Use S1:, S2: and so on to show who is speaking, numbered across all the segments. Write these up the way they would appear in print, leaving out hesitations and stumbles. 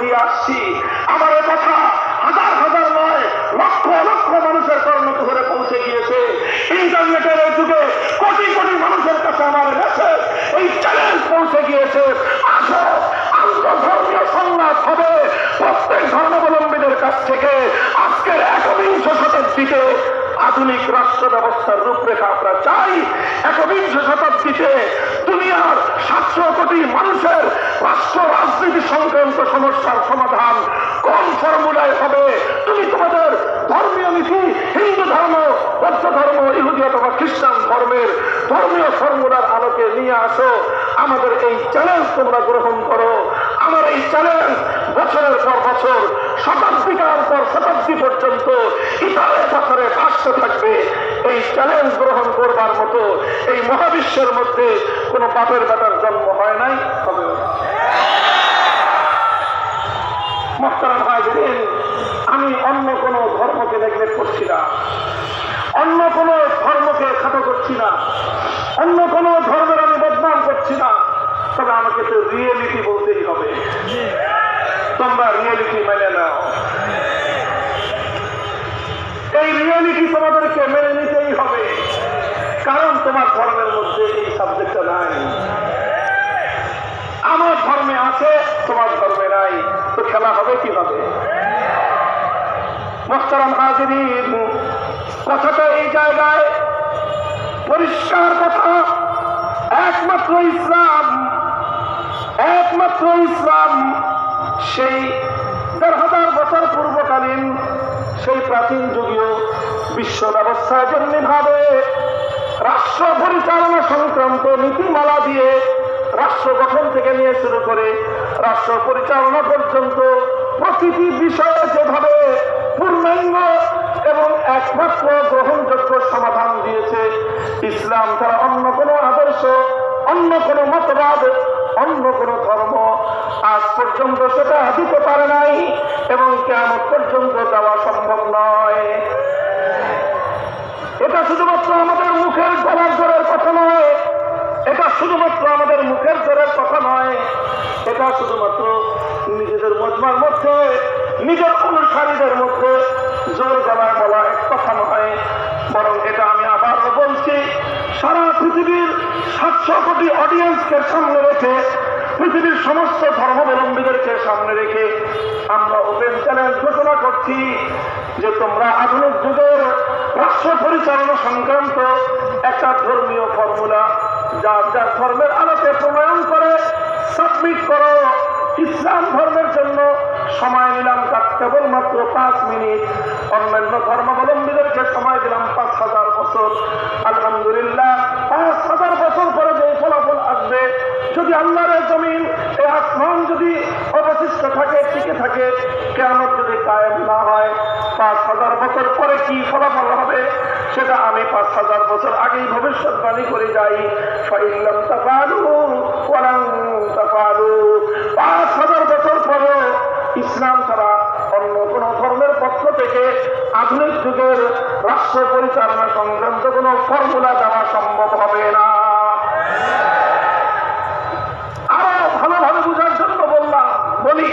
S1: দিয়ে আসছি। আমার এ কথা হাজার হাজার নয়, লক্ষ লক্ষ মানুষের কর্ণত ধরে পৌঁছে গিয়েছে। ইন্টারনেটের এই যুগে কোটি কোটি মানুষের কাছে আমার মেসেজ, এই চ্যালেঞ্জ পৌঁছে গিয়েছে। আসো, আন্তঃধর্মীয় সংলাপ হবে প্রত্যেক ধর্মাবলম্বীদের কাছ থেকে। আজকের একবিংশ শতাব্দীতে আধুনিক রাষ্ট্র ব্যবস্থার রূপরেখা আমরা চাই। একবিংশ শতাব্দীতে দুনিয়ার 700 কোটি মানুষের রাষ্ট্র রাজনীতি সংক্রান্ত সমস্যার সমাধান কোন ফর্মুলায় হবে? তুমি তোমাদের ধর্মীয় নীতি, হিন্দু ধর্ম, বৌদ্ধ ধর্ম, ইহুদি অথবা খ্রিস্টান ধর্মের ধর্মীয় ফর্মুলার আলোকে নিয়ে আসো। আমাদের এই চ্যালেঞ্জ তোমরা গ্রহণ করো। আমার এই চ্যালেঞ্জ বছরের পর বছর, শতাব্দীকার পর শতাব্দী পর্যন্ত ইতারে পাথরে ভাসতে থাকবে। এই চ্যালেঞ্জ গ্রহণ করবার মতো এই মহাবিশ্বের মধ্যে কোনো বাপের বেটার জন্ম হয় নাই, হবে না। মোহতারাম হাজিরিন, আমি অন্য কোনো ধর্মকে নেগলেক্ট করছি না, অন্য কোনো ধর্মকে খাটো করছি না, অন্য কোনো ধর্মের আমি বদনাম করছি না। তবে আমাকে তো রিয়েলিটি বলতেই হবে। তোমরা রিয়েলিটি মেনে নাও। এই রিয়েলিটি তোমাদেরকে মেনে নিতেই হবে, কারণ তোমার ধর্মের মধ্যে এই সাবজেক্টটা নাই। আমার ধর্মে আছে, তোমার ধর্মে নাই, তো খেলা হবে কিভাবে? মোহতারাম হাজিরিন, কথাটা এই জায়গায় পরিষ্কার কথা। একমাত্র ইসলাম, একমাত্র ইসলাম সেই 1000 বছর পূর্বকালীন সেই প্রাচীন যুগীয় বিশ্ব ব্যবস্থার জন্য ভাবে রাষ্ট্র পরিচালনা সংক্রান্ত নীতিমালা দিয়ে রাষ্ট্র গঠন থেকে নিয়ে শুরু করে রাষ্ট্র পরিচালনা পর্যন্ত প্রতিটি বিষয়ে যেভাবে পূর্ণাঙ্গ এবং একমাত্র গ্রহণযোগ্য সমাধান দিয়েছে, ইসলাম ছাড়া অন্য কোনো আদর্শ, অন্য কোনো মতবাদ, অন্য কোনো ধর্ম আজ পর্যন্ত সেটা দিতে পারে নাই এবং কিয়ামত পর্যন্ত দেওয়া সম্ভব নয়। এটা শুধুমাত্র আমাদের মুখের গলার জোরের কথা নয়, এটা শুধুমাত্র আমাদের মুখের জোরের কথা নয়, এটা শুধুমাত্র নিজেদের মজমার মধ্যে, নিজের অনুসারীদের মধ্যে জোর গলায় বলা এক কথা নয়, বরং এটা আমি আবারও বলছি, সারা পৃথিবীর 700 কোটি অডিয়েন্সকে সামনে রেখে, পৃথিবীর সমস্ত ধর্মাবলম্বীদেরকে সামনে রেখে আমরা ওপেন চ্যালেঞ্জ ঘোষণা করছি যে তোমরা আধুনিক যুগের রাষ্ট্র পরিচালনা সংক্রান্ত একটা ধর্মীয় ফর্মুলা যার যার ধর্মের আলোকে প্রণয়ন করে সাবমিট করো। ইসলাম ধর্মের জন্য সময় নিলাম কেবলমাত্র 5 মিনিট, অন্যান্য ধর্মাবলম্বীদেরকে সময় দিলাম 5000 বছর। আলহামদুলিল্লাহ, 5000 বছর পরে যে ফলাফল আসবে, যদি আল্লাহর জমিন, এই আসমান যদি অবশিষ্ট থাকে, টিকে থাকে, কিয়ামত যদি কায়েম না হয়, 5000 বছর পরে কি ফলাফল হবে সেটা আমি 5000 বছর আগেই ভবিষ্যৎবাণী করে যাই। ফাইল্লাম তাফালু ওয়ালান তাফালু, 5000 বছর পরে ইসলাম ছাড়া অন্য কোন ধর্মের পক্ষ থেকে আধুনিক যুগের রাষ্ট্র পরিচালনা সংক্রান্ত কোন ফর্মুলা দেওয়া সম্ভব হবে না। আরো ভালোভাবে বোঝার জন্য বলি,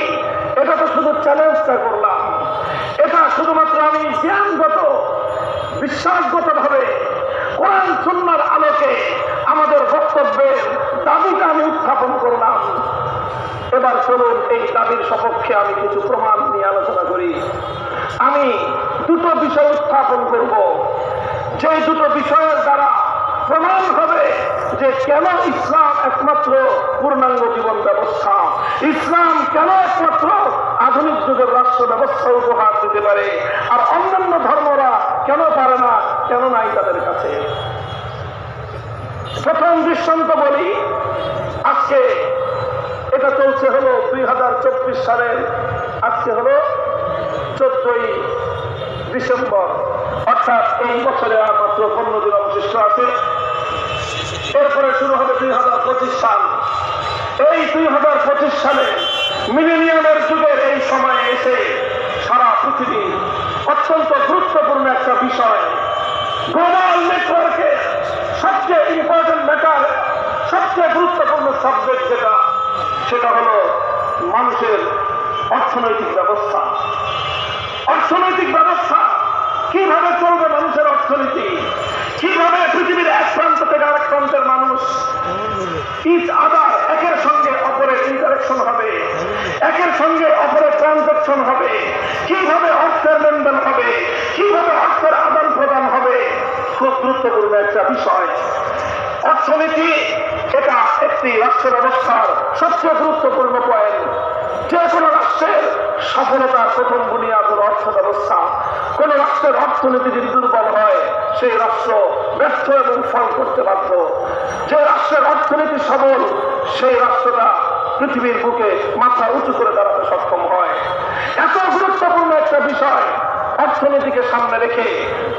S1: এটা তো শুধু চ্যালেঞ্জটা করলাম, এটা শুধুমাত্র আমি জ্ঞানগত, বিশ্বাসগত ভাবে কোরআন সুন্নাহর আলোকে আমাদের বক্তব্যের দাবিটা আমি উত্থাপন করলাম। এবার চলুন এই দাবির সপক্ষে আমি কিছু প্রমাণ নিয়ে আলোচনা করি। আমি দুটো বিষয় উত্থাপন করব, যে দুটো বিষয়ের দ্বারা প্রমাণ হবে যে কেন ইসলাম একমাত্র পূর্ণাঙ্গ জীবন ব্যবস্থা, ইসলাম কেন একমাত্র আধুনিক যুগের রাষ্ট্র ব্যবস্থা উপহার দিতে পারে, আর অন্যান্য ধর্মরা কেন পারে না, কেন নাই তাদের কাছে। প্রথম দৃষ্টান্ত বলি, আজকে এটা চলছে হলো 2024 সালের, আজকে হলো 14ই ডিসেম্বর, অর্থাৎ এই বছরে আর মাত্র 15 দিন অবশিষ্ট আছে। এরপরে শুরু হবে 2025 সাল। এই 2025 সালে মিলেনিয়ামের যুগের এই সময়ে এসে সারা পৃথিবী অত্যন্ত গুরুত্বপূর্ণ একটা বিষয়, গ্লোবাল নেটওয়ার্কে সবচেয়ে ইম্পর্টেন্ট ম্যাটার, সবচেয়ে গুরুত্বপূর্ণ সাবজেক্ট যেটা, সেটা হলো মানুষের অর্থ অর্থনৈতিক ব্যবস্থা। অর্থনৈতিক ব্যবস্থা কিভাবে চলবে মানুষের অর্থনীতি, কিভাবে পৃথিবীর এক প্রান্ত থেকে আরেক প্রান্তের মানুষ ইচ আদার একের সঙ্গে অপরের ইন্টারেকশন হবে, একের সঙ্গে অপরের ট্রানজাকশন হবে, কিভাবে অর্থের লেনদেন হবে, কিভাবে অর্থের আদান প্রদান হবে, খুব গুরুত্বপূর্ণ একটা বিষয়। অর্থনীতি এটা একটি রাষ্ট্র ব্যবস্থার সবচেয়ে গুরুত্বপূর্ণ পয়েন্ট। যে কোনো রাষ্ট্রের সফলতার প্রথম বুনিয়াদ হল অর্থ ব্যবস্থা। কোন রাষ্ট্রের অর্থনীতি যদি দুর্বল হয় সেই রাষ্ট্র ব্যর্থ এবং ফল করতে বাধ্য। যে রাষ্ট্রের অর্থনীতি সবল সেই রাষ্ট্রটা পৃথিবীর বুকে মাথা উঁচু করে দাঁড়াতে সক্ষম হয়। এত গুরুত্বপূর্ণ একটা বিষয় অর্থনীতিকে সামনে রেখে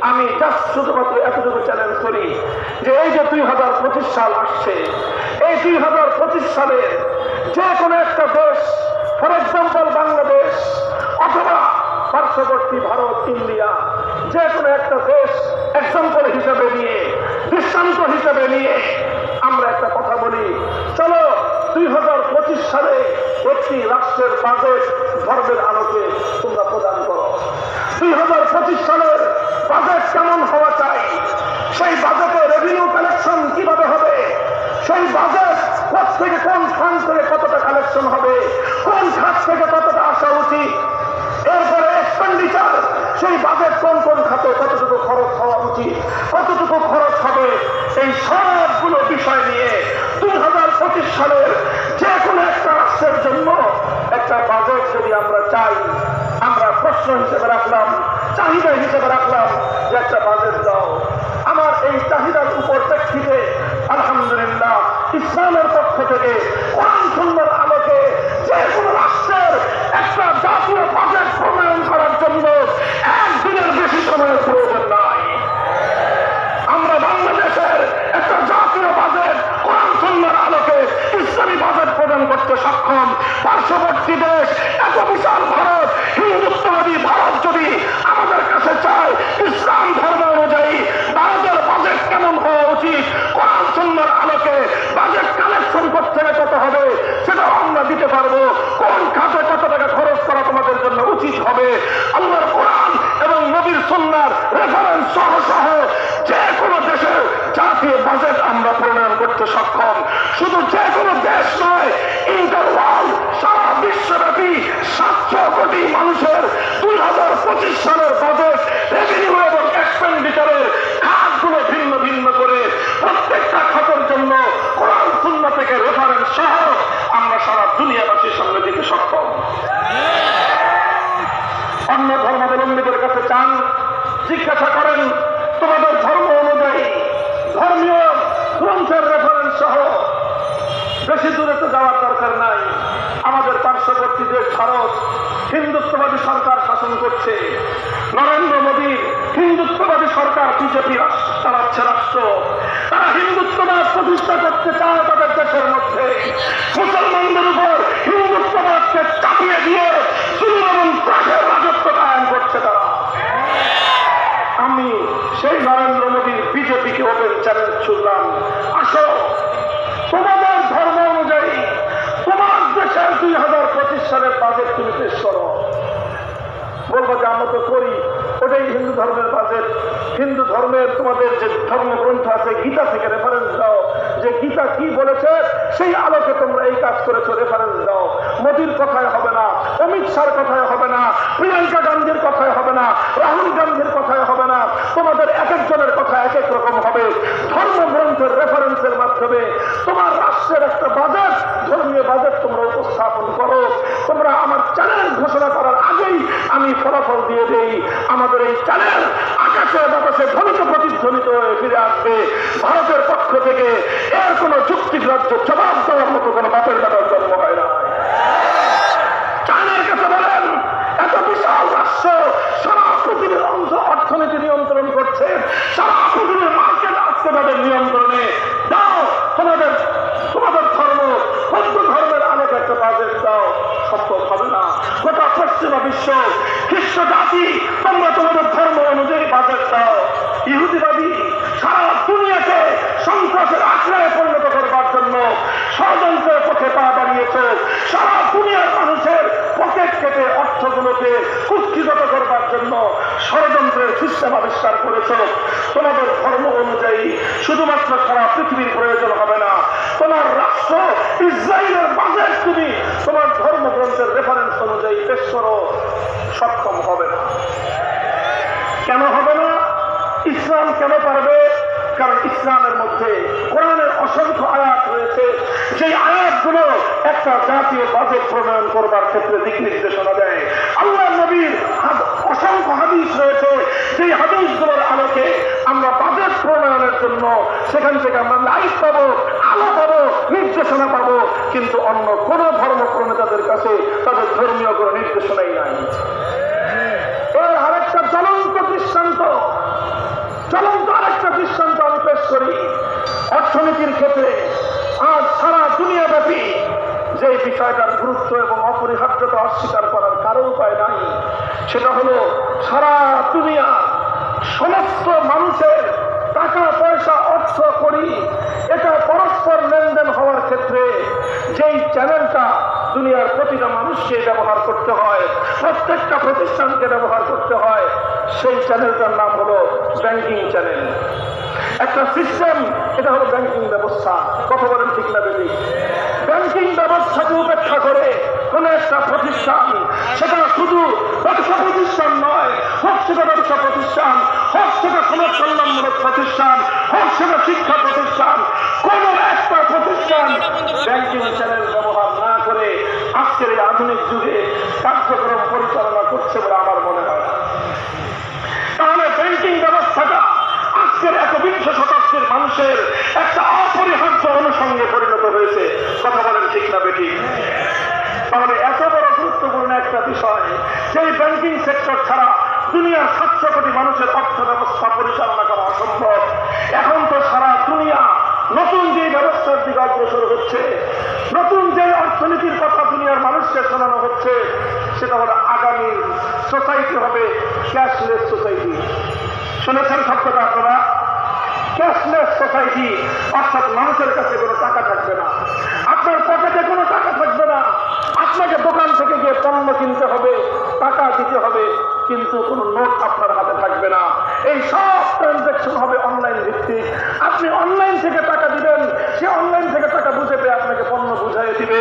S1: আমি জাস্ট শুধুমাত্র এতটুকু চ্যালেঞ্জ করি যে এই যে 2025 সাল আসছে, এই 2025 সালের যে কোনো একটা দেশ, ফর এক্সাম্পল বাংলাদেশ অথবা পার্শ্ববর্তী ভারত, ইন্ডিয়া, যে কোনো একটা দেশ এক্সাম্পল হিসেবে নিয়ে, দৃষ্টান্ত হিসেবে নিয়ে আমরা একটা কথা বলি, চলো 2025 সালে একটি রাষ্ট্রের বাজেট ধর্মের আলোকে তোমরা প্রদান করো। 2025 সালের বাজেট কেমন হওয়া চাই, সেই বাজেটে রেভিনিউ কালেকশন কিভাবে হবে, সেই বাজেট কোথা থেকে কোন ফান্ড থেকে কতটা কালেকশন হবে, কোন খাত থেকে কতটা আসা উচিত, এরপরে এক্সপেন্ডিচার, সেই বাজেট কোন কোন খাতে কতটুকু খরচ হওয়া উচিত, কতটুকু খরচ হবে, এই সবগুলো বিষয় নিয়ে 2025 সালের যে কোনো একটা রাষ্ট্রের জন্য একটা বাজেট যদি আমরা চাই, আমরা প্রশ্ন হিসেবে রাখলাম, চাহিদা হিসেবে রাখলাম যে একটা বাজেট দাও। আমার এই চাহিদার উপর প্রেক্ষিতে আলহামদুলিল্লাহ ইসলামের পক্ষ থেকে কোরআন সুন্নাহর আলোকে যে কোনো রাষ্ট্রের একটা জাতীয় বাজেট প্রণয়ন করার জন্য একদিনের বেশি সময়ের প্রয়োজন নাই। আমরা বাংলাদেশের একটা জাতীয় বাজেট কোরআন সুন্নাহর আলোকে ইসলামী বাজেট প্রদান করতে সক্ষম। পার্শ্ববর্তী দেশ এত বিশাল ভারত, হিন্দুত্ববাদী ভারত যদি আমাদের কাছে চায় ইসলাম ধর্ম অনুযায়ী ভারতের বাজেট কেমন হওয়া উচিত, কোরআন সুন্নাহর আলোকে বাজেট কালেকশন করতে কত হবে সেটাও আমরা দিতে পারবো। কোন খাতে কত টাকা খরচ করা তোমাদের জন্য উচিত হবে, আল্লাহর কোরআন এবং নবীর সুন্নাহর রেফারেন্স সহ সহ যে কোনো দেশের জাতীয় বাজেট আমরা প্রণয়ন করতে সক্ষম। শুধু যে কোনো দেশ নয়, ইন্টার ওয়ার্ল্ড, সারা বিশ্বব্যাপী 700 কোটি মানুষের 2025 সালের বাজেট রেভিনিউ এবং এক্সপেন্ডিচারের খাতগুলো ভিন্ন ভিন্ন করে প্রত্যেকটা খাতের জন্য কোরআন সুন্নাহ থেকে রেফারেন্স সহ আমরা সারা দুনিয়াবাসীর সামনে দিতে সক্ষম। অন্য ধর্মাবলম্বীদের কাছে চান, জিজ্ঞাসা করেন তোমাদের ধর্ম অনুযায়ী ধর্মীয় গ্রন্থের রেফারেন্স সহ, বেশি দূরে তো যাওয়ার দরকার নাই। আমাদের পার্শ্ববর্তী দেশ ভারত হিন্দুত্ববাদী সরকার শাসন করছে, নরেন্দ্র মোদীর হিন্দুত্ববাদী সরকার বিজেপি চালাচ্ছে রাষ্ট্র। তারা হিন্দুত্ববাদ প্রতিষ্ঠা করতে চায় তাদের দেশের মধ্যে, মুসলমানদের উপর হিন্দুত্ববাদকে চাপিয়ে দিয়ে জুলুম এবং ত্রাসের রাজত্ব কায়েম করছে তারা। আমি সেই নরেন্দ্র মোদীর বিজেপিকে ওপেন চ্যালেঞ্জ ছুড়লাম, আসো তোমাদের ধর্ম অনুযায়ী তোমার দেশের 2025 সালের বাজেট তুমি পেশ করো। বলবো যে আমরা তো করি, ওটাই হিন্দু ধর্মের বাজেট। হিন্দু ধর্মের তোমাদের যে ধর্মগ্রন্থ আছে গীতা থেকে রেফারেন্স দাও, যে গীতা কি বলেছে সেই আলোকে তোমরা এই কাজ করেছো, রেফারেন্স দাও। মোদীর কথায় হবে না, অমিত শাহর কথায় হবে না, প্রিয়াঙ্কা গান্ধীর কথায় হবে না, রাহুল গান্ধীর কথায় হবে না, তোমাদের এক একজনের কথা এক এক রকম হবে। ধর্মগ্রন্থের রেফারেন্সের মাধ্যমে তোমার রাষ্ট্রের একটা বাজেট, ধর্মীয় বাজেট তোমরা উপস্থাপন করো। তোমরা আমার চ্যালেঞ্জ ঘোষণা করার আগেই আমি ফলাফল দিয়ে দেই, আমাদের এই চ্যালেঞ্জ আকাশে বাতাসে ধ্বনিত প্রতিধ্বনিত হয়ে ফিরে আসবে। ভারতের পক্ষ থেকে এর কোনো যুক্তিগ্রাহ্য জবাব দেওয়ার মতো কোনো বাপের বেটার জন্ম হয় না। চায়নার কাছে বলেন, এত বিশাল রাষ্ট্র সারা পৃথিবীর অর্থনীতি নিয়ন্ত্রণ করছে, সারা পৃথিবীর মার্কেট আজকে তাদের নিয়ন্ত্রণে। দাও তোমাদের ধর্ম, বৌদ্ধ ধর্মের আলোকে একটা বাজেট দাও। সম্ভব হবে না। গোটা পশ্চিমা বিশ্ব খ্রিস্ট জাতি তোমরা তোমাদের ধর্ম অনুযায়ী বাজেট দাও। ইহুদিবাদী সারা দুনিয়াকে সন্ত্রাসের আশ্রয়ে পরিণত করবার জন্য ষড়যন্ত্রের পথে পা বাড়িয়েছে। সারা দুনিয়ার মানুষের পকেট কেটে সিস্টেম আবিষ্কার করেছো, তোমাদের ধর্ম অনুযায়ী শুধুমাত্র সারা পৃথিবীর প্রয়োজন হবে না, তোমার রাষ্ট্র ইসরায়েলের বাজেট তুমি তোমার ধর্মগ্রন্থের রেফারেন্স অনুযায়ী পেশ করো, সক্ষম হবে না। কেন হবে না? ইসলাম কেন পারবে? কারণ ইসলামের মধ্যে কোরআনের অসংখ্য আয়াত রয়েছে, যে আয়াতগুলো একটা জাতীয় বাজেট প্রণয়ন করবার ক্ষেত্রে দিক নির্দেশনা দেয়। আল্লাহ নবীর অসংখ্য হাদিস রয়েছে, যে হাদিসগুলোর আলোকে আমরা বাজেট প্রণয়নের জন্য সেখান থেকে আমরা লাইট পাবো, আলো পাবো, নির্দেশনা পাবো। কিন্তু অন্য কোন ধর্ম প্রণেতাদের কাছে তাদের ধর্মীয় কোনো নির্দেশনাই নাই। এর আরেকটা জ্বলন্ত দৃষ্টান্ত আমি পেশ করি। অর্থনীতির ক্ষেত্রে আজ সারা দুনিয়াব্যাপী যে বিষয়টার গুরুত্ব এবং অপরিহার্যতা অস্বীকার করার কারো উপায় নাই, সেটা হলো সারা দুনিয়া সমস্ত মানুষের টাকা পয়সা অর্থ করি এটা পরস্পর লেনদেন হওয়ার ক্ষেত্রে যেই চ্যানেলটা দুনিয়ার প্রতিটা মানুষকে ব্যবহার করতে হয়, প্রত্যেকটা প্রতিষ্ঠানকে ব্যবহার করতে হয়, সেই চ্যানেলটার নাম হলো ব্যাংকিং চ্যানেল। একটা সিস্টেম, এটা হলো ব্যাংকিং ব্যবস্থা। কথা বলেন ঠিক না বেশি? ব্যাংকিং ব্যবস্থাকে উপেক্ষা করে কোন একটা প্রতিষ্ঠান, সেটা শুধু ব্যবসা প্রতিষ্ঠান নয়, হোক সেটা ব্যবসা প্রতিষ্ঠান, হোক সেটা সমাজ কল্যাণমূলক প্রতিষ্ঠান, হোক সেটা শিক্ষা প্রতিষ্ঠান, কোন একটা প্রতিষ্ঠান ব্যাংকিং চ্যানেল ব্যবহার না করে আজকের এই আধুনিক যুগে কার্যক্রম পরিচালনা করছে বলে আমার মনে হয়। তাহলে ব্যাংকিং ব্যবস্থাটা আজকের একবিংশ শতাব্দীর মানুষের একটা অপরিহার্য অনুষঙ্গে পরিণত হয়েছে। কথা বলেন ঠিক না বেঠিক? তাহলে এত বড় গুরুত্বপূর্ণ একটা বিষয়, সেই ব্যাংকিং সেক্টর ছাড়া দুনিয়ার 700 কোটি মানুষের অর্থ ব্যবস্থা পরিচালনা করা অসম্ভব। এখন তো সারা দুনিয়া নতুন যে ব্যবস্থার দিকে অগ্রসর হচ্ছে, নতুন যে অর্থনীতির কথা দুনিয়ার মানুষকে শোনানো হচ্ছে, সেটা হলো আগামী সোসাইটি হবে ক্যাশলেস সোসাইটি। শুনেছেন শব্দটা আপনারা? ক্যাশলেস সোসাইটি, অর্থাৎ মানুষের কাছে কোনো টাকা থাকবে না, আপনার পকেটে কোনো টাকা থাকবে না, আপনাকে দোকান থেকে গিয়ে পণ্য কিনতে হবে, টাকা দিতে হবে, কিন্তু কোনো নোট আপনার হাতে থাকবে না। এই সব ট্রানজাকশন হবে অনলাইন ভিত্তিক। আপনি অনলাইন থেকে টাকা দিবেন, সে অনলাইন থেকে টাকা বুঝে পেয়ে আপনাকে পণ্য বুঝাই দিবে।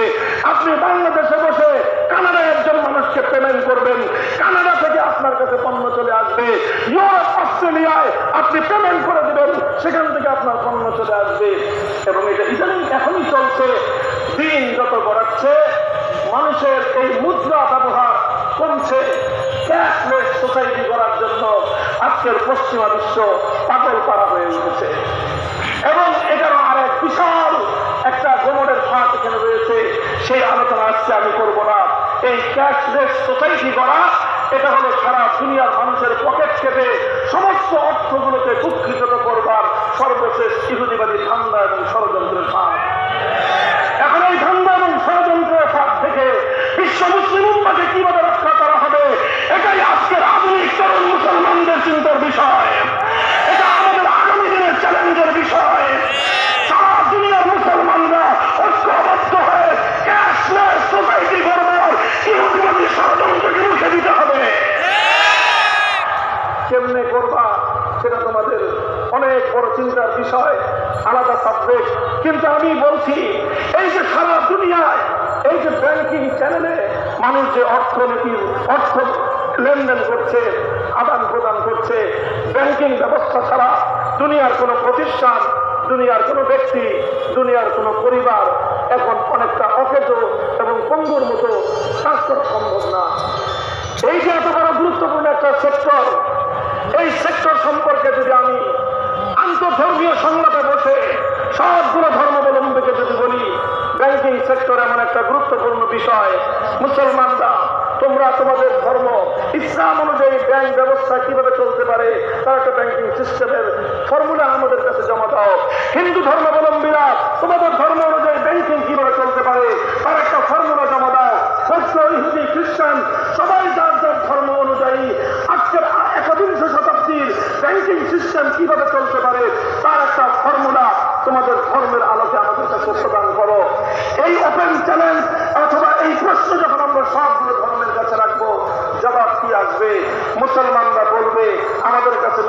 S1: আপনি বাংলাদেশে বসে কানাডায় একজন মানুষকে পেমেন্ট করবেন, কানাডা থেকে আপনার কাছে পণ্য চলে আসবে। ইউরোপ, অস্ট্রেলিয়ায় আপনি পেমেন্ট করে দিবেন, সেখান থেকে আপনার পণ্য চলে আসবে। এবং এটা ইদানিং এখনই চলছে। দিন যত গড়াচ্ছে মানুষের এই মুদ্রা ব্যবহার কমছে। ক্যাশলেস সোসাইটি করার জন্য আজকের পশ্চিমা বিশ্ব পাগল পাড়া হয়ে উঠেছে। এবং এটারও আরেক বিশাল একটা গোমরের ফাঁক এখানে রয়েছে, সেই আলোচনা আজকে আমি করব না। এই ক্যাশলেস সোসাইটি করা, এটা হলো সারা দুনিয়ার মানুষের পকেট কেটে সমস্ত অর্থগুলোকে কুক্ষিগত করবার সর্বশেষ ইহুদিবাদী ধান্দা এবং ষড়যন্ত্রের ফাঁক। এখন এই ধান্দা এবং ষড়যন্ত্রের ফাঁক থেকে বিশ্ব মুসলিম উম্মাহকে কিভাবে রক্ষা করা হবে, এটাই আজকের আধুনিক তরুণ মুসলমানদের চিন্তার বিষয়। এটা আমাদের আগামী দিনের চ্যালেঞ্জের বিষয়। সারা দুনিয়ার মুসলমানরা ঐক্যবদ্ধ হয়ে ক্যাশলেস সোসাইটি করবার ইহুদিবাদী ষড়যন্ত্রকে রুখে দিতে হবে। কেমনে করবা সেটা তোমাদের অনেক বড় চিন্তার বিষয়, আলাদা সাবজেক্ট। কিন্তু আমি বলছি, এই যে সারা দুনিয়ায় এই যে ব্যাংকিং চ্যানেলে মানুষ যে অর্থনীতির অর্থ লেনদেন করছে, আদান প্রদান করছে, ব্যাংকিং ব্যবস্থা ছাড়া দুনিয়ার কোনো প্রতিষ্ঠান, দুনিয়ার কোনো ব্যক্তি, দুনিয়ার কোনো পরিবার এখন অনেকটা অকেজো এবং পঙ্গুর মতো কাজ করা সম্ভব না। এই যে এত বড় গুরুত্বপূর্ণ একটা সেক্টর, এই সেক্টর সম্পর্কে যদি আমি আন্তঃধর্মীয় সংলাপে বসে সবগুলো ধর্মাবলম্বীকে যদি বলি, ব্যাংকিং সেক্টর এমন একটা গুরুত্বপূর্ণ বিষয়, মুসলমানরা তোমরা তোমাদের ধর্ম ইসলাম অনুযায়ী ব্যাংক ব্যবস্থা কিভাবে চলতে পারে তার একটা ব্যাংকিং সিস্টেমের ফর্মুলা আমাদের কাছে জমা দাও। হিন্দু ধর্মাবলম্বীরা তোমাদের ধর্ম অনুযায়ী ব্যাংকিং কিভাবে চলতে পারে তার একটা ফর্মুলা জমা দাও। বৌদ্ধ, ইহুদি, খ্রিস্টান সবাই যার যার ধর্ম অনুযায়ী আজকের একবিংশ শতাব্দীর ব্যাংকিং সিস্টেম কিভাবে চলতে পারে তার একটা ফর্মুলা তোমাদের ধর্মের আলোকে আমাদের কাছে প্রদান করো। এই ওপেন চ্যালেঞ্জ অথবা এই প্রশ্ন যখন আমরা সবগুলো ধর্মের কাছে রাখবো, জবাব কি আসবে? মুসলমানরা বলবে আমাদের কাছে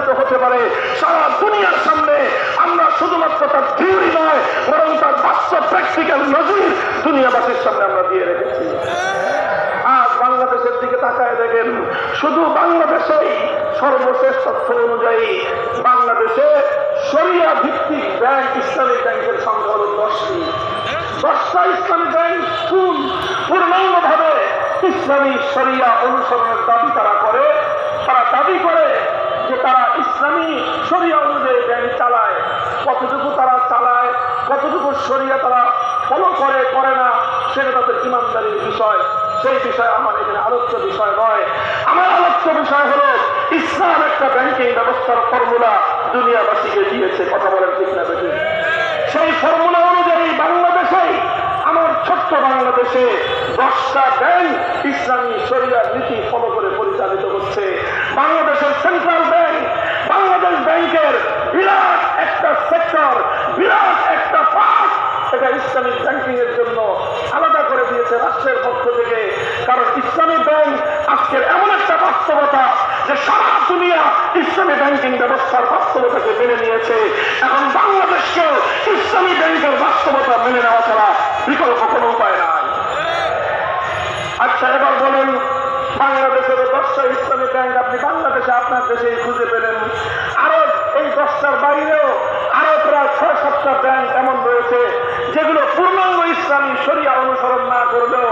S1: পরিচালিত হতে পারে সারা দুনিয়ার সামনে আমরা শুধুমাত্র তার থিওরি নয় বরং তার বাস্তব প্র্যাকটিক্যাল নজির দুনিয়াবাসীর সামনে আমরা দিয়ে রেখেছি। আজ বাংলাদেশের দিকে তাকায় দেখেন, শুধু বাংলাদেশেই সর্বশেষ তথ্য অনুযায়ী বাংলাদেশে শরিয়া ভিত্তিক ব্যাংক, ইসলামিক ব্যাংকের সংখ্যা হল 10টি। 10টা ইসলামী ব্যাংক পূর্ণাঙ্গভাবে ইসলামী শরিয়া অনুসরণের দাবি তারা করে। তারা দাবি করে যে তারা ইসলামী শরিয়া অনুযায়ী ব্যাংক চালায়। কতটুকু তারা চালায়, কতটুকু শরিয়া তারা ফলো করে করে না, সেটা তাদের ইমানদারির বিষয়। সেই বিষয় আমার এখানে আলোচ্য বিষয় নয়। আমার আলোচ্য বিষয় হলো ইসলাম একটা ব্যাংকিং ব্যবস্থার ফর্মুলা দুনিয়াবাসীকে দিয়েছে। কথা বলেন ঠিক না বেশি? সেই ফর্মুলা অনুযায়ী বাংলাদেশেই, আমার ছোট্ট বাংলাদেশে 10টা ব্যাংক ইসলামী শরিয়ার নীতি ফলো করে পরিচালিত হচ্ছে। বাংলাদেশের সেন্ট্রাল ব্যাংক, বাংলাদেশ ব্যাংকের বিরাট একটা সেক্টর, বিরাট একটা পার্ট এটা ইসলামিক ব্যাংকিং এর জন্য আলাদা করে দিয়েছে রাষ্ট্রের পক্ষ থেকে। কারণ ইসলামী ব্যাংক আজকের এমন একটা বাস্তবতা যে সারা দুনিয়া ইসলামী ব্যাংকিং ব্যবস্থার বাস্তবতাকে মেনে নিয়েছে। এখন বাংলাদেশকেও ইসলামী ব্যাংকের বাস্তবতা মেনে নেওয়া ছাড়া বিকল্প কোনো উপায় নাই। আচ্ছা, এবার বলেন, বাংলাদেশের 10টা ইসলামী ব্যাংক আপনি বাংলাদেশে আপনার দেশে খুঁজে পেলেন। আরো এই 10টার বাইরেও আরো প্রায় 6-7টা ব্যাংক এমন রয়েছে যেগুলো পূর্ণাঙ্গ ইসলামী শরিয়া অনুসরণ না করলেও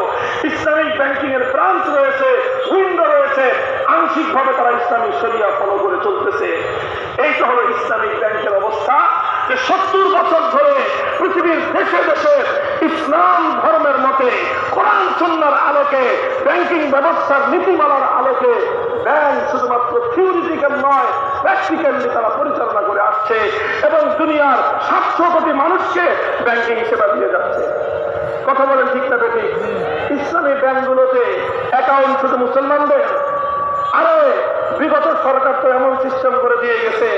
S1: ইসলামিক ব্যাংকিং এর ব্রাঞ্চ রয়েছে, উইন্ডো রয়েছে, আংশিকভাবে তারা ইসলামী শরিয়া ফলো করে চলতেছে। এই তো হলো ইসলামিক ব্যাংকের অবস্থা, যে 70 বছর ধরে পৃথিবীর দেশে দেশে ইসলাম ধর্মের মতে কোরআন সুন্নাহর আলোকে ব্যাংকিং ব্যবস্থার নীতিমালার আলোকে ব্যাংক শুধুমাত্র থিওরিটিক্যাল নয়, প্র্যাকটিক্যালি তারা পরিচালনা করে আসছে এবং দুনিয়ার 700 কোটি মানুষকে ব্যাংকিং সেবা দিয়ে যাচ্ছে। কথা বলেন ঠিক না বেঠিক? ইসলামী ব্যাংকগুলোতে অ্যাকাউন্ট শুধু মুসলমানদের। আরে বিগত সরকার তো এমন সিস্টেম করে দিয়ে গেছে,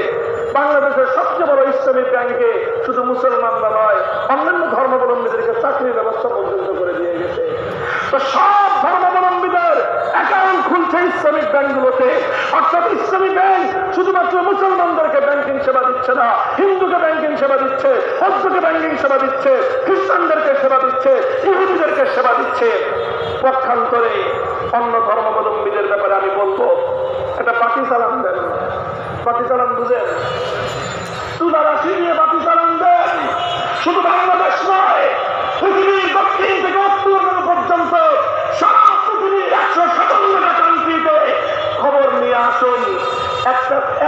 S1: বাংলাদেশের সবচেয়ে বড় ইসলামী ব্যাংকে শুধু মুসলমানরা নয়, অন্যান্য ধর্মাবলম্বীদেরকে চাকরির ব্যবস্থা পর্যন্ত করে দিয়ে গেছে। তো সব ধর্মাবলম্বীদের অ্যাকাউন্ট খুলছে ইসলামিক ব্যাংকগুলোতে। অর্থাৎ ইসলামী ব্যাংক শুধুমাত্র মুসলমানদেরকে ব্যাংকিং সেবা দিচ্ছে না, হিন্দুকে ব্যাংকিং সেবা দিচ্ছে, বৌদ্ধকে ব্যাংকিং সেবা দিচ্ছে, খ্রিস্টানদেরকে সেবা দিচ্ছে, ইহুদিদেরকে সেবা দিচ্ছে। পক্ষান্তরে অন্য ধর্মাবলম্বীদের ব্যাপারে আমি বলবো, একটা বাতি চালান দেন। বাতি চালান বুঝেন? তুলা রাশি দিয়ে বাতি চালান দেন। শুধু বাংলাদেশ নয়, পৃথিবীর দক্ষিণ থেকে উত্তর পর্যন্ত সারা পৃথিবীর 157টা কান্ট্রিতে খবর নিয়ে আসুন।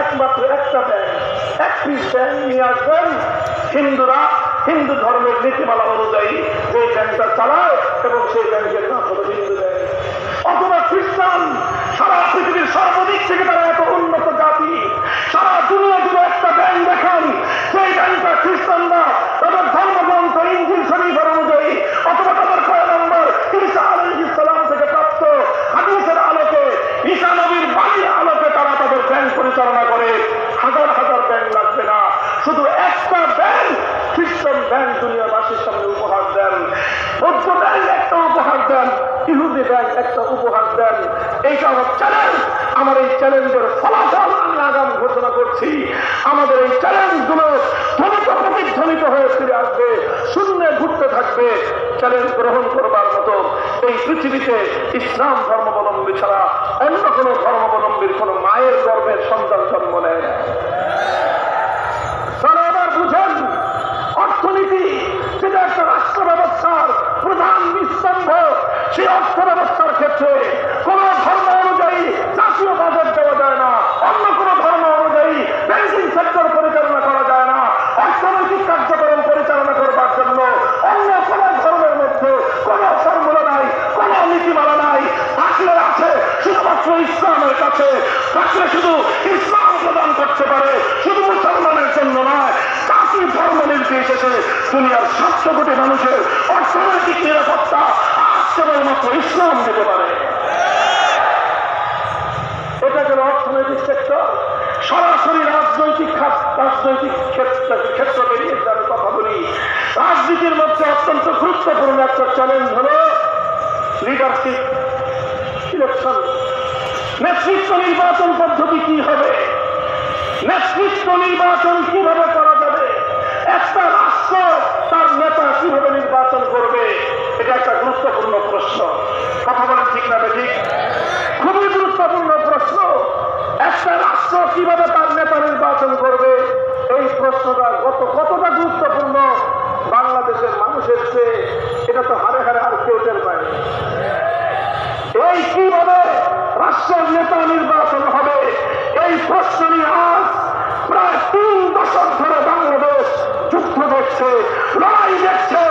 S1: একমাত্র একটা ব্যাংক, একটি ব্যাংক নিয়ে আসবেন হিন্দুরা হিন্দু ধর্মের নীতিমালা অনুযায়ী যে ব্যাংকটা চালায় এবং সেই ব্যাংকের নাম হলো হিন্দু ব্যাংক। অথবা খ্রিস্টান, সারা পৃথিবীর সর্বদিক থেকে তারা এত উন্নত জাতি, সারা দুনিয়া জুড়ে একটা ব্যাংক দেখান সেই ব্যাংকটা খ্রিস্টানরা তাদের ধর্মগ্রন্থ ইনজিল শরীফের অনুযায়ী অথবা তাদের পয়গম্বর ঈসা আলাইহিস সালাম থেকে প্রাপ্ত হাদিসের আলোকে, ঈসা নবীর বাণীর আলোকে তারা তাদের ব্যাংক পরিচালনা করে। হাজার হাজার ব্যাংক লাগবে না, শুধু একটা ব্যাংক খ্রিস্টান ব্যাংক দুনিয়াবাসীর সামনে উপহার দেন, বৌদ্ধ ব্যাংক একটা উপহার দেন, ইহুদি ব্যাংক একটা উপহার দেন। এইটা আমার চ্যালেঞ্জ। আমার এই চ্যালেঞ্জের ফলাফল আমি আগাম ঘোষণা করছি। আমাদের এই চ্যালেঞ্জগুলো ধ্বনিত প্রতিধ্বনিত হয়ে ফিরে আসবে, শূন্যে ঘুরতে থাকবে। চ্যালেঞ্জ গ্রহণ করবার মতো এই পৃথিবীতে ইসলাম ধর্মাবলম্বী ছাড়া অন্য কোনো ধর্মাবলম্বীর কোনো মায়ের গর্ভের সন্তান জন্ম নেয় না। তারা আবার বুঝেন, অর্থনীতি যেটা একটা রাষ্ট্র ব্যবস্থার প্রধান স্তম্ভ, সেই অর্থ ব্যবস্থার ক্ষেত্রে কোন ধর্ম অনুযায়ী জাতীয় বাজেট দেওয়া যায় না, অন্য কোন ধর্ম অনুযায়ী ব্যাংকিং সেক্টর পরিচালনা করা যায় না। অর্থনৈতিক কার্যক্রম পরিচালনা করবার জন্য অন্য কোন ধর্মের মধ্যে কোন ফর্মুলা নাই, কোন নীতিমালা নাই। থাকলে আছে শুধুমাত্র ইসলামের কাছে, থাকলে শুধু ইসলাম প্রদান করতে পারে, শুধু মুসলমানের জন্য নয়, জাতি ধর্ম নির্বিশেষে দুনিয়ার 700 কোটি মানুষের অর্থনৈতিক নিরাপত্তা আজ কেবলমাত্র ইসলাম দিতে পারে। এটা গেল অর্থনৈতিক সেক্টর। সরাসরি রাজনৈতিক ক্ষেত্র বেরিয়ে যার কথা বলি। রাজনীতির মধ্যে অত্যন্ত গুরুত্বপূর্ণ একটা চ্যালেঞ্জ হল লিডারশিপ, ইলেকশন, নেতৃত্ব নির্বাচন পদ্ধতি কি হবে। নেতৃত্ব নির্বাচন কিভাবে করা যাবে, একটা রাষ্ট্র তার নেতা কিভাবে নির্বাচন করবে, এটা একটা গুরুত্বপূর্ণ প্রশ্ন। কথা বলেন ঠিক না ঠিক? খুবই গুরুত্বপূর্ণ প্রশ্ন। একটা রাষ্ট্র কিভাবে তার নেতা নির্বাচন করবে, এই প্রশ্নটা কতটা গুরুত্বপূর্ণ বাংলাদেশের মানুষের চেয়ে এটা তো হারে হারে আর কেউ টের পায়। এই কিভাবে রাষ্ট্রের নেতা নির্বাচন হবে, এই প্রশ্ন নিয়ে আজ প্রায় 3 দশক ধরে বাংলাদেশ যুদ্ধ দেখছে, লড়াই দেখছে,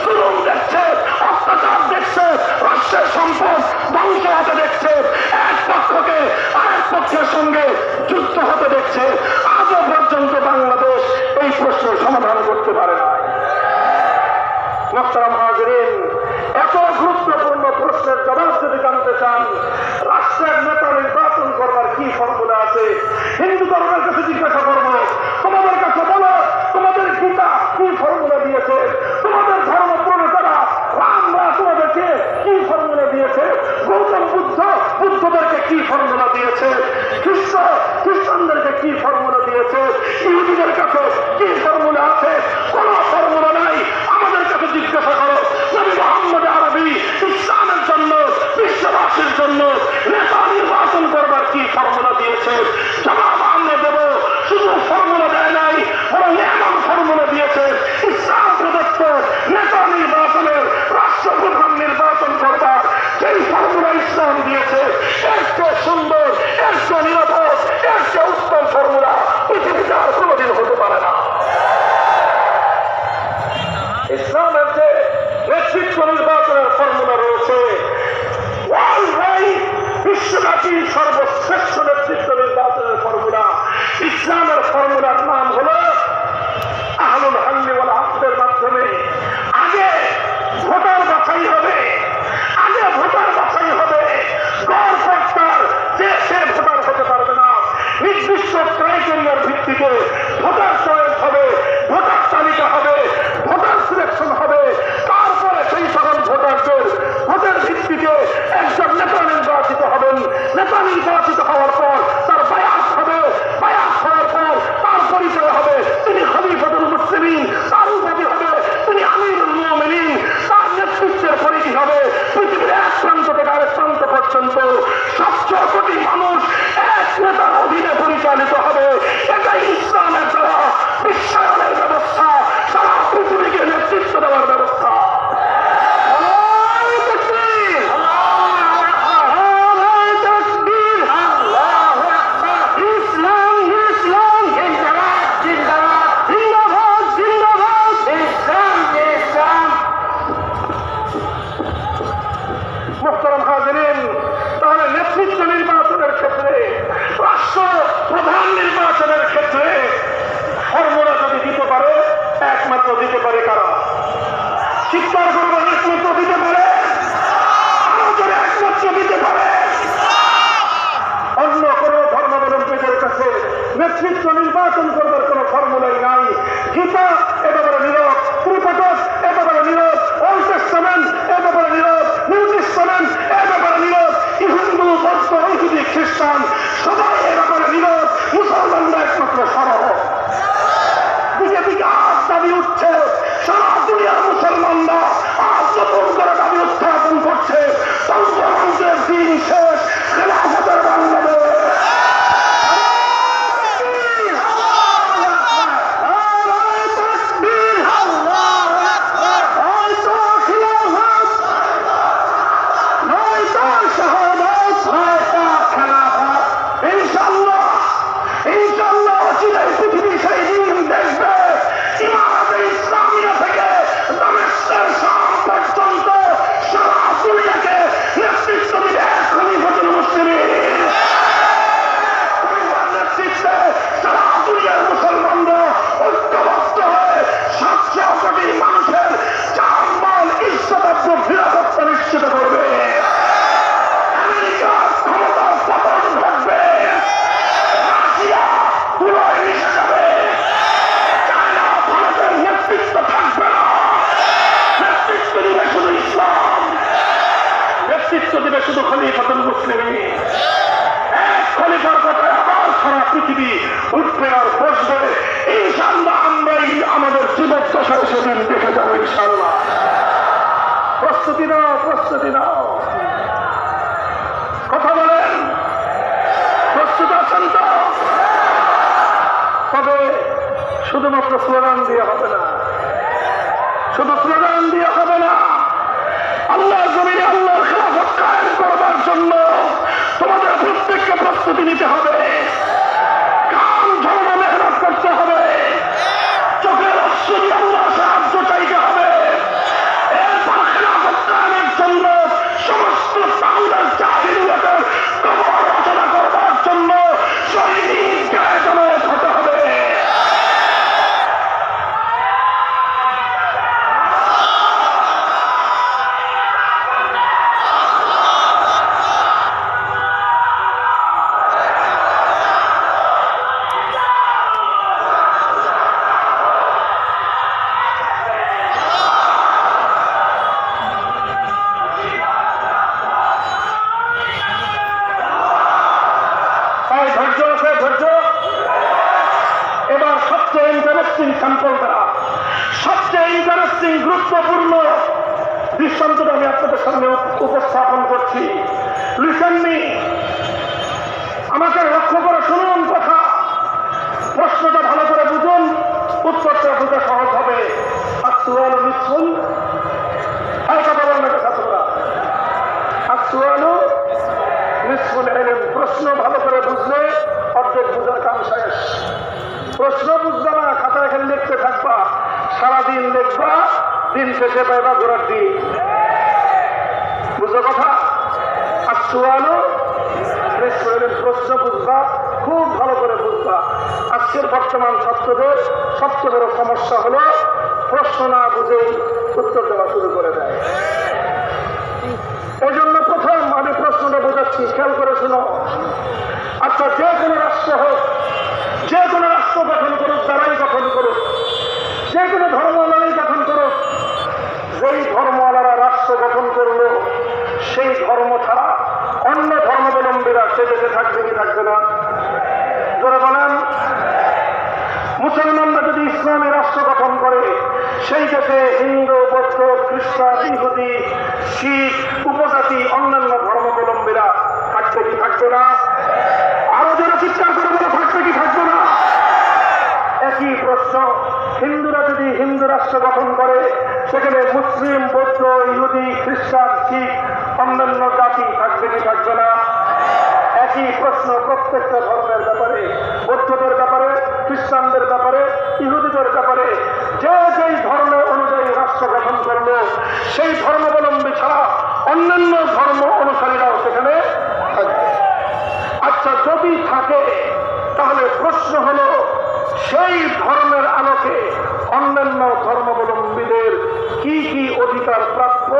S1: জুলুম দেখছে, অত্যাচার দেখছে, রাষ্ট্রের সম্পদ ধ্বংস হতে দেখছে, এক পক্ষকে আরেক পক্ষের সঙ্গে যুদ্ধ হতে দেখছে। আজও পর্যন্ত বাংলাদেশ এই প্রশ্নের সমাধান করতে পারে না। মোহতারাম হাজিরিন, এত গুরুত্বপূর্ণ প্রশ্নের জবাব যদি জানতে চান, রাষ্ট্রের নেতা নির্বাচন করবার কি ফর্মুলা আছে, হিন্দু ধর্মের কাছে জিজ্ঞাসা করবো, তোমাদের কাছে বলো তোমাদের গীতা কি ফর্মুলা দিয়েছে, তোমাদের ধর্ম প্রণেতারা রামরা তোমাদেরকে কি ফর্মুলা দিয়েছে, গৌতম বুদ্ধদেরকে কি ফর্মুলা দিয়েছে, খ্রিস্টানদেরকে কি ফর্মুলা দিয়েছে, ইহুদিদের কাছে কি ফর্মুলা আছে? কোন ফর্মুলা নাই। আমাদের কাছে জিজ্ঞাসা করো, নবী মুহাম্মদ আরবি ইসলামের জন্য, বিশ্ববাসীর জন্য নেতা নির্বাচন করবার কি ফর্মুলা দিয়েছে? জবাব আমরা দেব। শুধু ফর্মুলা দেয় নাই, বরং এমন ফর্মুলা দিয়েছে, ইসলাম প্রদত্ত নেতা নির্বাচনের, রাষ্ট্রপ্রধান নির্বাচন করবার যেই ফর্মুলা ইসলাম দিয়েছে, এর চেয়ে সুন্দর, এর চেয়ে নিরাপদ, এর চেয়ে উত্তম ফর্মুলা পৃথিবীতে আর কোনোদিন হতে পারে না। ইসলামের যে নেতৃত্ব নির্বাচনের ফর্মুলা রয়েছে, বিশ্বব্যাপী সর্বশ্রেষ্ঠ নেতৃত্ব নির্বাচনের ফর্মুলা, ইসলামের ফর্মুলার নাম হল আহলুল হাল্লি ওয়াল আকদের মাধ্যমে আগে ভোটার বাছাই হবে, আগে ভোটার বাছাই হবে। গড়পড়তার যে সে ভোটার হতে পারবে না, নির্দিষ্ট ক্রাইটেরিয়ার ভিত্তিতে ভোটার চয়েস হবে, ভোটার তালিকা হবে, ভোটার সিলেকশন হবে। তারপরে সেই সকল ভোটারদের ভোটের ভিত্তিতে একজন নেতা নির্বাচিত হবেন। নেতা নির্বাচিত হওয়ার পর তার বায়াত হবে, বায়াত হওয়ার পর তার পরিচয় হবে, তিনি খলিফাতুল মুসলিমিন, তার উপাধি হবে তিনি আমিরুল মুমিনিন, তার নেতৃত্বের পরিধি হবে পৃথিবীর এক প্রান্ত থেকে আরেক প্রান্ত পর্যন্ত 700 কোটি মানুষ এক নেতার অধীনে পরিচালিত হবে। এটাই ইসলামের দ্বারা বিশ্বায়নের ব্যবস্থা, সারা পৃথিবীকে নেতৃত্ব দেওয়ার ব্যবস্থা। মোহতারাম হাজিরিন, তাহলে নেতৃত্ব নির্বাচনের ক্ষেত্রে, রাষ্ট্র প্রধান নির্বাচনের ক্ষেত্রে ফর্মুলা যদি দিতে পারে, একমাত্র দিতে পারে কারা? শিক্ষার করবো, একমাত্র দিতে পারে, একমাত্র দিতে পারে। অন্য কোন ধর্মাবলম্বীদের কাছে নেতৃত্ব নির্বাচন করবার কোন ফর্মুলাই নাই। গীতা এ ব্যাপারে নীরব, ত্রিপিটক এ ব্যাপারে নীরব, ওল্ড টেস্টামেন্ট এ ব্যাপারে নীরব, নিউ টেস্টামেন্ট এ ব্যাপারে নীরব, হিন্দু, বৌদ্ধ, ইহুদি, খ্রিস্টান সবাই এ ব্যাপারে নীরব। মুসলমানরা একমাত্র সরব। দিকে দিকে আজ দাবি উঠছে, সারা দুনিয়ার মুসলমানরা আজ নতুন করে দাবি উত্থাপন করছে, তন্ত্রের দিন শেষ, খেলাফতের বাংলাদেশ। পর্যন্ত সারা দুনিয়াকে নেতৃত্ব দিবে উঠবে আর বসবে, ইনশাআল্লাহ আমরাই আমাদের জীবদ্দশায় সেদিন দেখে যাবো ইনশাআল্লাহ। প্রস্তুতি নাও, প্রস্তুতি নাও, কথা বলেন, প্রস্তুত আছেন তো? তবে শুধুমাত্র স্লোগান দিয়ে হবে না, শুধু স্লোগান দিয়ে হবে না। আল্লাহর জমিনে আল্লাহর খেলাফত কায়েম করবার জন্য তোমাদের প্রত্যেককে প্রস্তুতি নিতে হবে, কাম ঝরনা মেহনত করতে হবে, চোখের অশ্রু দিয়ে আল্লাহ সাহায্য চাইতে হবে। এরপর খেলাফত কায়েমের জন্য সমস্ত তাওলার জাহিলিয়াতের কবর রচনা করবার জন্য শহীদ গায়ে জমায়েত হতে হবে। এবার সবচেয়ে ইন্টারেস্টিং স্যাম্পলটা, সবচেয়ে ইন্টারেস্টিং গুরুত্বপূর্ণ দৃষ্টান্তটা আমি আপনাদের সামনে উপস্থাপন করছি। লিসেন মি, আমাকে লক্ষ্য করে শুনুন কথা, প্রশ্নটা ভালো করে বুঝুন, উত্তরটা বুঝে সহজ হবে। আসওয়ালু নিসফুল, এই কথা বলবে ছাত্ররা, আসওয়ালু নিসফুল ইলম। প্রশ্ন ভালো করে বুঝলে অর্ধেক বুঝার কাম শেষ। প্রশ্ন বুঝবে না, খাতা এখানে লিখতে থাকবা, সারাদিন লিখবা, দিন শেষে পাইবা ঘোরার দিন। বুঝো কথা? আসওয়ালু নিসফুল ইলম, প্রশ্ন বুঝবা, খুব ভালো করে বুঝবা। আজকের বর্তমান ছাত্রদের সবচেয়ে বড় সমস্যা হলো প্রশ্ন না বুঝেই উত্তর দেওয়া শুরু করে দেয়। এই জন্য প্রথম আমি প্রশ্নটা বোঝাচ্ছি, খেয়াল করে শোনো। আচ্ছা, যে কোনো রাষ্ট্র হোক, যে কোনো রাষ্ট্র গঠন করুক, যারাই গঠন করুক, যে কোনো ধর্মওয়ালাই গঠন করুক, যেই ধর্মওয়ালারা রাষ্ট্র গঠন করলো সেই ধর্ম ছাড়া অন্য ধর্মাবলম্বীরা সে দেশে থাকবে কি থাকবে না? জোরে বলেন। মুসলমানরা যদি ইসলামী রাষ্ট্র গঠন করে সেই দেশে হিন্দু, বৌদ্ধ, খ্রিস্টান, ইহুদি, শিখ, উপজাতি, অন্যান্য ধর্মাবলম্বীরা থাকবে কি থাকবে না? আরো যারা চিৎকার করে বলে থাকবে কি থাকবে না? একই প্রশ্ন, হিন্দুরা যদি হিন্দু রাষ্ট্র গঠন করে সেখানে মুসলিম, বৌদ্ধ, ইহুদি, খ্রিস্টান, শিখ, অন্যান্য জাতি থাকবে কি থাকবে না? একই প্রশ্ন প্রত্যেকটা ধর্মের ব্যাপারে, বৌদ্ধদের ব্যাপারে, খ্রিস্টানদের ব্যাপারে, ইহুদিদের ব্যাপারে। যে যেই ধর্ম অনুযায়ী রাষ্ট্র গঠন করলো সেই ধর্মাবলম্বী ছাড়া অন্যান্য ধর্ম অনুসারীরাও সেখানে থাকবে। আচ্ছা, যদি থাকে তাহলে প্রশ্ন হলো সেই ধর্মের আলোকে অন্যান্য ধর্মাবলম্বীদের কি কি অধিকার প্রাপ্য,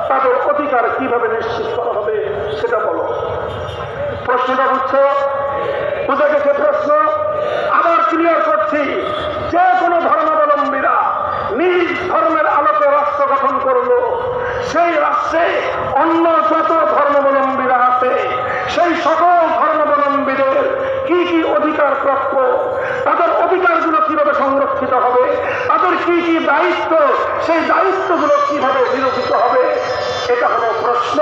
S1: তাদের অধিকার কিভাবে নিশ্চিত করা হবে সেটা বলো। প্রশ্নটা বুঝছো? বুঝে গেছে প্রশ্ন? আবার ক্লিয়ার করছি, যে কোনো ধর্মাবলম্বীরা নিজ ধর্মের আলোকে রাষ্ট্র গঠন করলো সেই রাষ্ট্রে অন্য যত ধর্মাবলম্বীরা আছে সেই সকল ধর্মাবলম্বীদের কি কি অধিকার প্রাপ্য, তাদের অধিকারগুলো কিভাবে সংরক্ষিত হবে, তাদের কি কি দায়িত্ব, সেই দায়িত্বগুলো কিভাবে নিরূপিত হবে, এটা হলো প্রশ্ন।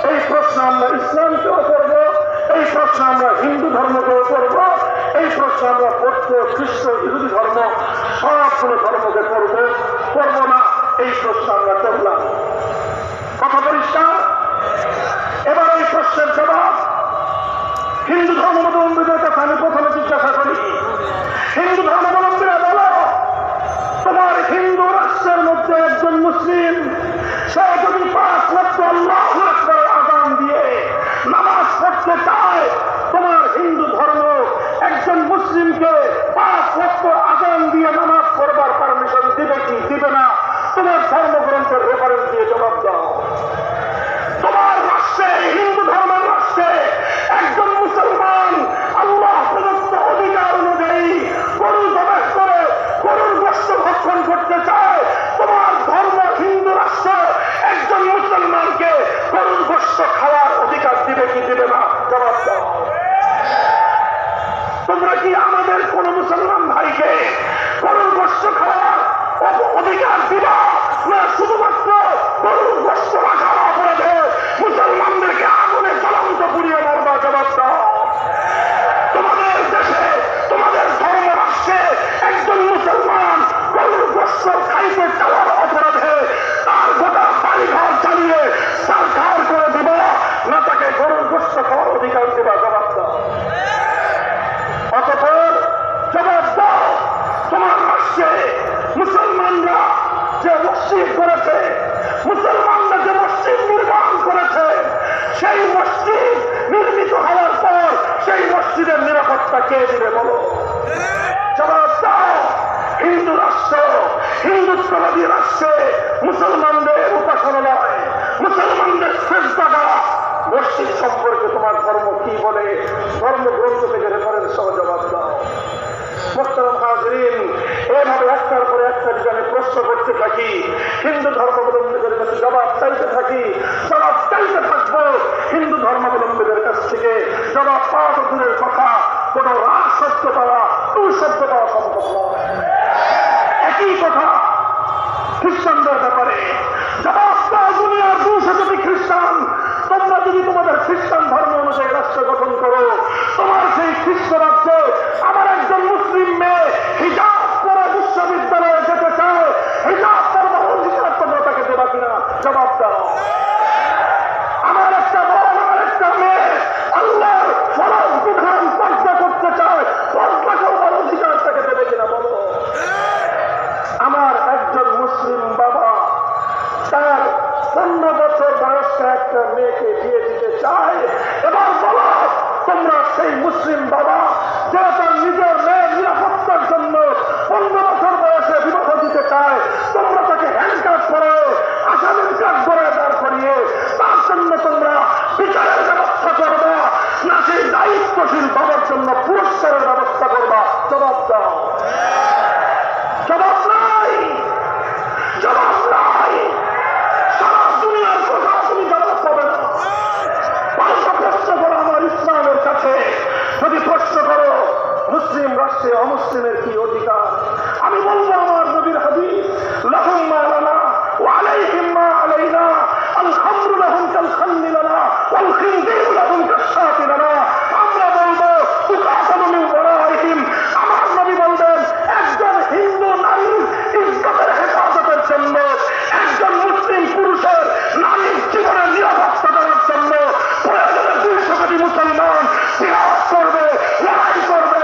S1: এই প্রশ্ন আমরা ইসলামকেও করব, এই প্রশ্ন আমরা হিন্দু ধর্মকেও করব, এই প্রশ্ন আমরা বৌদ্ধ, খ্রিস্ট, ইহুদি ধর্ম সবগুলো ধর্মকে করব না, এই প্রশ্ন আমরা করলাম। কথা পরিষ্কার? এবার এই প্রশ্নের জবাব হিন্দু ধর্মাবলম্বীদের কাছে আমি প্রথমে জিজ্ঞাসা করি, হিন্দু ধর্মাবলম্বীরা বলো, তোমার হিন্দু রাষ্ট্রের মধ্যে একজন মুসলিম সে যদি 5 ওয়াক্ত আল্লাহু আকবার আযান দিয়ে নামাজ পড়তে চায়, তোমার হিন্দু ধর্ম একজন মুসলিমকে 5 ওয়াক্ত আযান দিয়ে নামাজ পড়বার পারমিশন দিবে কি দিবে না? তোমার ধর্মগ্রন্থের রেফারেন্স দিয়ে জবাব দাও। তোমার রাষ্ট্রে, হিন্দু ধর্মের রাষ্ট্রে একজন মুসলমান আল্লাহ প্রদত্ত অধিকার অনুযায়ী গরু জবাই করে গরুর গোশত ভক্ষণ করতে চায়, তোমার ধর্ম হিন্দু রাষ্ট্র একজন কোন মুসলমান ভাইকে গরুর গোশত খাওয়ার অধিকার দিবা না শুধুমাত্র গরুর গোশত রাখার অপরাধে মুসলমানদেরকে আগুনে জ্বলন্ত পুড়িয়ে মারবা? জবাব দাও। তোমাদের দেশে তোমাদের ধর্ম রাষ্ট্রে একজন মুসলমান গরুর গোশত খাইতে চাওয়ার অপরাধে তার গোটা বাড়িঘর চালিয়ে সরকার করে দিব না তাকে গরুর গোশত খাওয়ার অধিকার দেবা? জবাব দাও। অতঃপর জবাব দাও, তোমার রাষ্ট্রে মুসলমানরা যে মসজিদ করেছে, মুসলমানরা যে মসজিদ নির্মাণ করেছে, সেই মসজিদ নির্মিত হওয়ার পর সেই মসজিদের নিরাপত্তা কে দিবে বলো? জবাব দাও। হিন্দু রাষ্ট্র, হিন্দুত্ববাদী রাষ্ট্রে মুসলমানদের উপাসনালয়, মুসলমানদের শ্রেষ্ঠা মসজিদ সম্পর্কে তোমার ধর্ম কি বলে? ধর্মগ্রন্থ থেকে রেফারেন্স সহ জবাব দাও। মোহতারাম হাজরিন, এভাবে একটার পরে একটা আমি প্রশ্ন করতে থাকি, হিন্দু ধর্মাবলম্বীদের কাছে জবাব চাইতে থাকি, জবাব চাইতে থাকবো। হিন্দু ধর্মাবলম্বীদের কাছ থেকে জবাব পাওয়া তো দূরের কথা, কোন রাজ শব্দ পাওয়া, টু শব্দ পাওয়া সম্ভব নয়। একই কথা খ্রিস্টানদের ব্যাপারে জবাব দাও। দুনিয়ার 200 কোটি খ্রিস্টান, তোমরা যদি তোমাদের খ্রিস্টান ধর্ম অনুযায়ী রাষ্ট্র গঠন করো, তোমার সেই খ্রিস্ট রাজ্যে আমার একজন মুসলিম মেয়ে হিজাব পরে বিশ্ববিদ্যালয়ে যেতে চায়, হিজাব পরবার অধিকার তোমরা তাকে দেবা কিনা? জবাব দাও। আমার একটা মেয়ে আল্লাহর ফরজ বিধান পর্দা করতে চায়, পর্দা করবার অধিকার তাকে দেবে কিনা বলো? আমার একজন মুসলিম বাবা তার 15 বছর বয়স্ক একটা মেয়েকে বিয়ে দিতে চায়, এবার বলো তোমরা সেই মুসলিম বাবা যারা তার নিজের মেয়ের নিরাপত্তার জন্য 15 বছর বয়সে বিবাহ দিতে চায়, তোমরা তাকে হ্যান্ডকাপ করে আসামির কাজ করে দাঁড় করিয়ে তার জন্য তোমরা বিচারের ব্যবস্থা করবা না সেই দায়িত্বশীল বাবার জন্য পুরস্কারের ব্যবস্থা করবা? জবাব দাও। জবাব নাই, জবাব নাই। সারা দুনিয়ার কথা তুমি জবাব পাবে না। পাল্টা প্রশ্ন করো আমার ইসলামের কাছে, যদি প্রশ্ন করো মুসলিম রাষ্ট্রে অমুসলিমের কি অধিকার, আমি বলবো আমার নবীর হাদিস, লাহুম মা লানা ওয়া আলাইহিম মা আলাইনা, আল খামরু লাহুম কাল খামরি লানা ওয়াল খিনজিরু লাহুম কাশ-শাতি লানা। আমরা বলবো তুকাতালু মিন ওয়ারাইহিম। আমার নবী বলবেন একজন হিন্দু নারীর ইজ্জতের হেফাজতের জন্য, একজন মুসলিম পুরুষের নারীর জীবনের নিরাপত্তা দেওয়ার জন্য প্রয়োজনে 200 কোটি মুসলমান জিহাদ করবে, লড়াই করবে।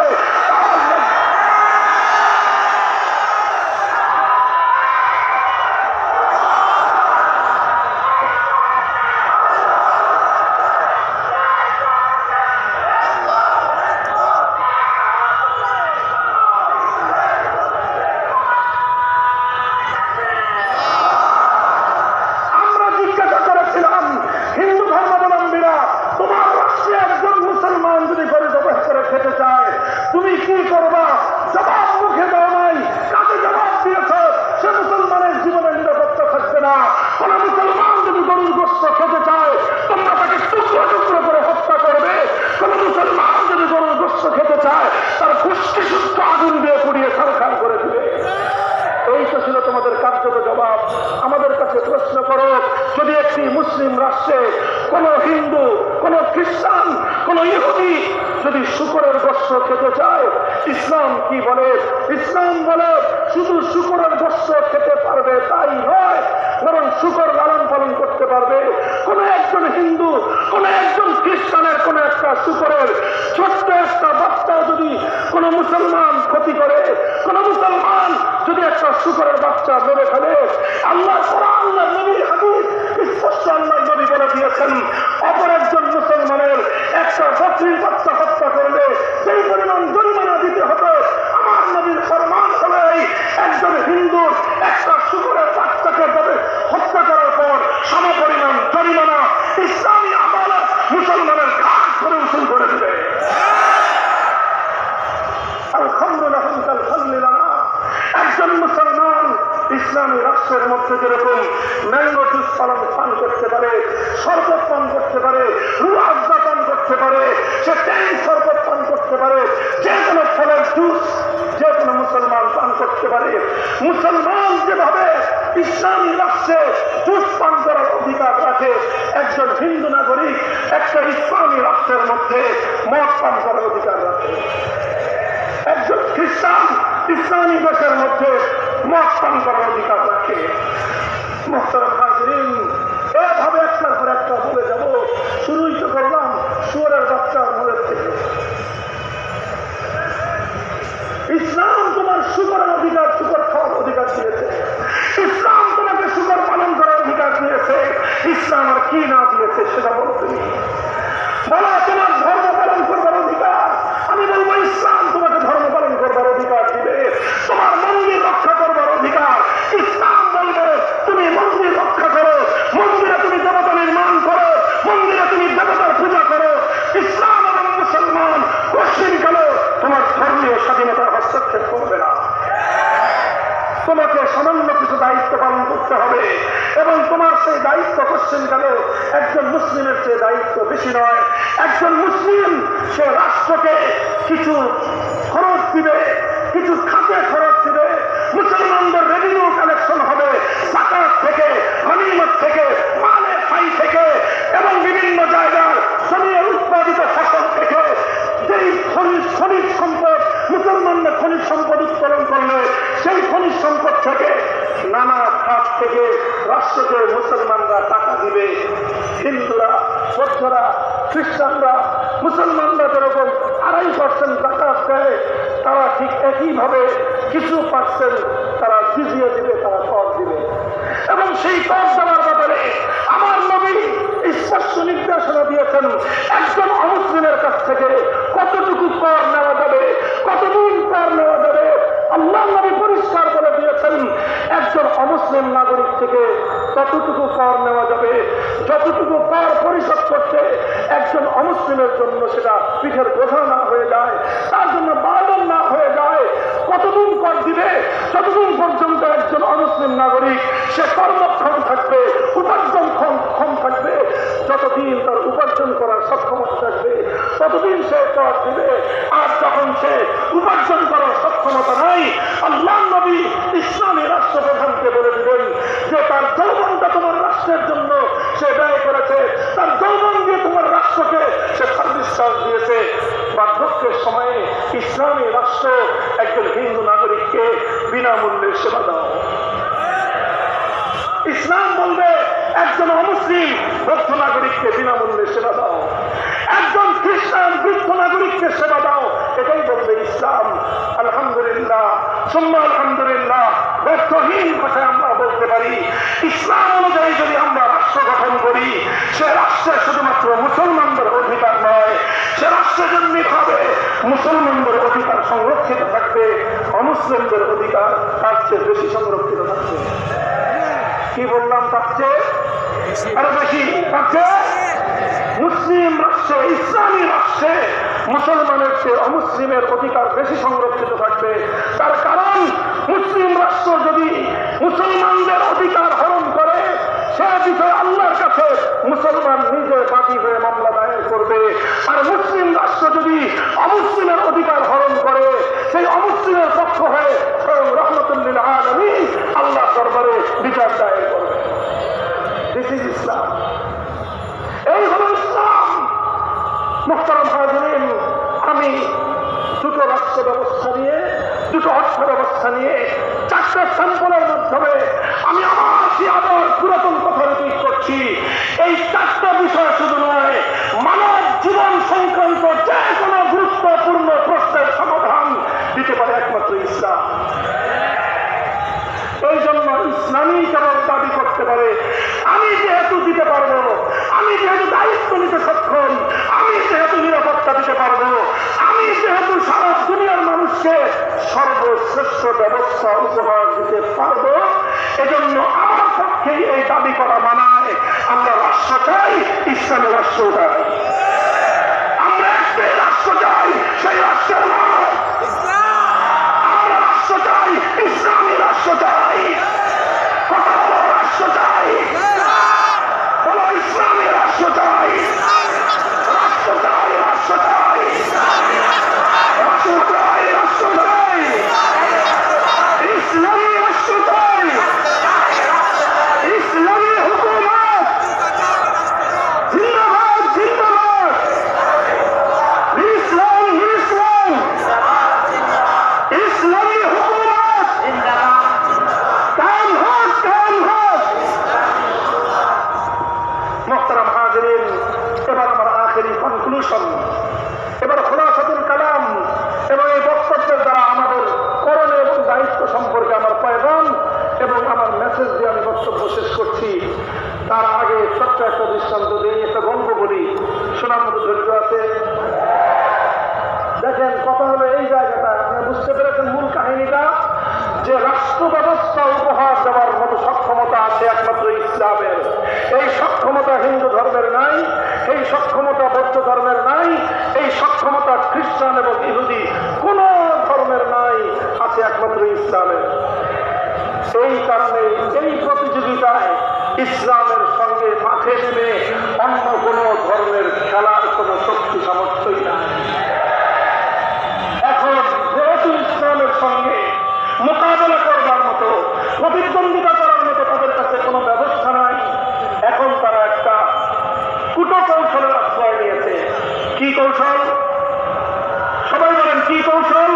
S1: তুমি কি করবা? জবাব মুখে দাও নাই, কাকে জবাব দিয়েছ? সে মুসলমানের জীবনের নিরাপত্তা থাকবে না। কোন মুসলমান যদি গরুর গোশত খেতে চায়, তোমরা তাকে টুকরো টুকরো করে হত্যা করবে। কোন মুসলমান যদি গরুর গোশত খেতে চায়, তার গোষ্ঠী সুস্থ আগুন দিয়ে পুড়িয়ে ছারখার করে দিবে। এই তো ছিল তোমাদের কার্যত জবাব। আমাদের কাছে প্রশ্ন করো, যদি একটি মুসলিম রাষ্ট্রে কোন হিন্দু, কোন খ্রিস্টান, কোন ইহুদি যদি শূকরের গোশত খেতে চায়, ইসলাম কি বলে? ইসলাম বলে শুধু শূকরের গোশত খেতে পারবে তাই নয়, বরং শূকর লালন পালন করতে পারবে। কোন একজন হিন্দু, কোন একজন খ্রিস্টানের কোন একটা শূকরের ছোট্ট একটা বাচ্চা যদি কোন মুসলমান ক্ষতি করে, কোন মুসলমান যদি একটা শূকরের বাচ্চা মেরে ফেলে, আল্লাহ কোরআন, নবীর হাদিস স্পষ্ট আল্লাহ নবী বলে দিয়েছেন, অপর একজন মুসলমানের একটা বকরির বাচ্চা হত্যা করলে সেই পরিমাণ জরিমানা দিতে হবে। আমার নবীর ফরমান হলে একজন হিন্দু একটা শূকরের বাচ্চাকে হত্যা করার পর সমপরিমাণ জরিমানা ইসলামী আদালত মুসলমানের ঘাট করে উসুল করে দেবে। আলহামদুলিল্লাহ, একজন মুসলমান ইসলামী রাষ্ট্রের মধ্যে যেরকম মুসলমান যেভাবে ইসলামী রাষ্ট্রে জুস পান করার অধিকার রাখে, একজন হিন্দু নাগরিক একটা ইসলামী রাষ্ট্রের মধ্যে মদ পান করার অধিকার রাখে। একজন খ্রিস্টান ইসলামী দেশের মধ্যে মদ পান করার অধিকার রাখে। মুহতারাম হাজিরিন, এভাবে একটার পর একটা বলে যাব। শুরুই তো করলাম শুয়োরের বাচ্চার মনের থেকে। ইসলাম তোমার শুকরের অধিকার, শুকর খাওয়ার অধিকার দিয়েছে। ইসলাম তোমাকে শুকর পালন করার অধিকার দিয়েছে। ইসলাম আর কি না দিয়েছে সেটা বলো তুমি। বলো তোমার ধর্ম পালন করবার অধিকার। আমি বলবো ইসলাম তোমাকে ধর্ম পালন করবার অধিকার দিবে। তোমার মন্দির রক্ষা করবার অধিকার। ইসলাম বলবে তুমি মন্দির রক্ষা করো, মন্দিরে তুমি দেবতা নির্মাণ করো, মন্দিরে তুমি দেবতার পূজা করো। ইসলাম এবং মুসলমান পশ্চিম কালে তোমার ধর্মীয় স্বাধীনতার হস্তক্ষেপ করবে না। তোমাকে সামান্য কিছু দায়িত্ব পালন করতে হবে এবং তোমার সেই দায়িত্ব পশ্চিমকালে একজন মুসলিমের চেয়ে দায়িত্ব বেশি নয়। একজন মুসলিম সে রাষ্ট্রকে কিছু খরচ দিবে, কিছু খাতে খরচ দিবে। মুসলমানদের রেভিনিউ কালেকশন হবে যাকাত থেকে, গনিমত থেকে, মালে ফাই থেকে এবং বিভিন্ন জায়গার জমির উৎপাদিত ফসল থেকে। যেই খনিজ সম্পদ মুসলমানদের খনিজ সম্পদ উত্তোলন করলে সেই খনিজ সম্পদ থেকে নানা খাত থেকে রাষ্ট্রকে মুসলমানরা টাকা দিবে। হিন্দুরা, বৌদ্ধরা, খ্রিস্টানরা, মুসলমানরা যেরকম 2.5% জাকাত দেয়, তারা ঠিক একইভাবে কিছু পার্সেন্ট তারা জিজিয়া দিবে, তারা কর দিবে। এবং সেই কর দেওয়ার ব্যাপারে আমার নবী স্পষ্ট নির্দেশনা দিয়েছেন একজন অমুসলিমের কাছ থেকে কতটুকু কর নেওয়া যাবে, কতদিন কর নেওয়া যাবে। আল্লাহ নবী পরিষ্কার করে দিয়েছেন একজন অমুসলিম নাগরিক থেকে ততটুকু কর নেওয়া যাবে যতটুকু কর পরিশোধ করতে একজন অমুসলিমের জন্য সেটা পিঠের বোঝা না হয়ে যায়, তার জন্য বার্ডেন না হয়ে যায়। কতদিন কর দিবে? যতদিন পর্যন্ত একজন অমুসলিম নাগরিক সে কর্মক্ষম থাকবে, উপার্জনক্ষম থাকবে, যতদিন তার উপার্জন করার সক্ষমতা থাকবে ততদিন সে কর দিবে। আর যখন সে উপার্জন করার সক্ষমতা নাই, আল্লাহ নবী ইসলামী রাষ্ট্রপ্রধানকে বলে দিবেন যে তার যৌবনটা তোমার রাষ্ট্রের জন্য সে ব্যয় করেছে, তার যৌবন দিয়ে তোমার রাষ্ট্রকে সে সার্ভিস চার্জ দিয়েছে। বার্ধক্যের সময়ে ইসলামী রাষ্ট্র একজন হিন্দু নাগরিককে বিনামূল্যে সেবা দাও। ইসলাম বলবে একজন অমুসলিম বৌদ্ধ নাগরিককে বিনামূল্যে সেবা দাও, একজন খ্রিস্টান বৃদ্ধ নাগরিককে সেবা দাও। এটাই বলবে ইসলাম। আলহামদুলিল্লাহ, সুম্মা আলহামদুলিল্লাহ, ব্যর্থহীন ভাষায় আমরা বলতে পারি ইসলাম অনুযায়ী যদি আমরা রাষ্ট্র গঠন করি, সে রাষ্ট্রে শুধুমাত্র মুসলমানদের অধিকার নয়, সে রাষ্ট্রে যেমনি ভাবে মুসলমানদের অধিকার সংরক্ষিত থাকবে, অমুসলিমদের অধিকার তার চেয়ে বেশি সংরক্ষিত থাকবে। কি বললাম? তার চেয়ে আরো বেশি। তার চেয়ে মুসলিম রাষ্ট্রে, ইসলামী রাষ্ট্রে মুসলমানের চেয়ে অমুসলিমের অধিকার বেশি সংরক্ষিত থাকবে। তার কারণ মুসলিম রাষ্ট্র যদি মুসলমানদের অধিকার হরণ করে, সে বিষয়ে আল্লাহর কাছে মুসলমান নিজে বাদী হয়ে মামলা দায়ের করবে। আর মুসলিম রাষ্ট্র যদি অমুসলিমের অধিকার হরণ করে, সেই অমুসলিমের পক্ষ হয়ে স্বয়ং রহমতুল লিল আলামিন আল্লাহ দরবারে বিচার দায়ের করবে। দিস ইজ ইসলাম। এই হল ইসলাম। মুহতারাম হাজিরিন, আমি দুটো রাষ্ট্র ব্যবস্থা নিয়ে, দুটো অর্থ ব্যবস্থা নিয়ে, 4টা স্যাম্পলের মাধ্যমে আমি আমার কি আবার পুরাতন কথা রিপিট করছি। এই 4টা বিষয় শুধু নয়, মানব জীবন সংক্রান্ত যে কোনো গুরুত্বপূর্ণ প্রশ্নের সমাধান দিতে পারে একমাত্র ইসলাম। এই জন্য ইসলামী কেবল দাবি করতে পারে আমি যেহেতু দিতে পারবো, আমি যেহেতু দায়িত্ব নিতে সক্ষম, আমি যেহেতু নিরাপত্তা দিতে পারবো, আমি যেহেতু সারা দুনিয়ার মানুষকে সর্বশ্রেষ্ঠ ব্যবস্থা উপহার দিতে পারবো, এজন্য আমার পক্ষে এই দাবি করা মানায়। আমরা রাষ্ট্র চাই, ইসলামী রাষ্ট্র চাই। আমরা একটাই রাষ্ট্র চাই, সেই রাষ্ট্রের নাম ইসলাম। আমরা রাষ্ট্র চাই, ইসলামী রাষ্ট্র চাই। কথা বলো, রাষ্ট্র চাই, বলো ইসলামী রাষ্ট্র চাই, রাষ্ট্র চাই, রাষ্ট্র চাই, রাষ্ট্র চাই, রাষ্ট্র চাই, ইসলাম। যে রাষ্ট্র ব্যবস্থা উপহার দেওয়ার মতো সক্ষমতা আছে একমাত্র ইসলামের। এই সক্ষমতা হিন্দু ধর্মের নাই, এই সক্ষমতা বৌদ্ধ ধর্মের নাই, এই সক্ষমতা খ্রিস্টান এবং ইহুদি কোন ধর্মের নাই, আছে একমাত্র ইসলামের। এই কারণে এই প্রতিযোগিতায় ইসলামের সঙ্গে মাঠে নেমে অন্য কোন ধর্মের খেলার কোন শক্তি সামর্থ্যই নাই। এখন যেহেতু ইসলামের সঙ্গে মোকাবেলা করবার মতো, প্রতিদ্বন্দ্বিতা করার মতো তাদের কাছে কোনো ব্যবস্থা নাই, এখন তারা একটা কূটকৌশলের আশ্রয় নিয়েছে। কি কৌশল? সবাই বলেন কি কৌশল?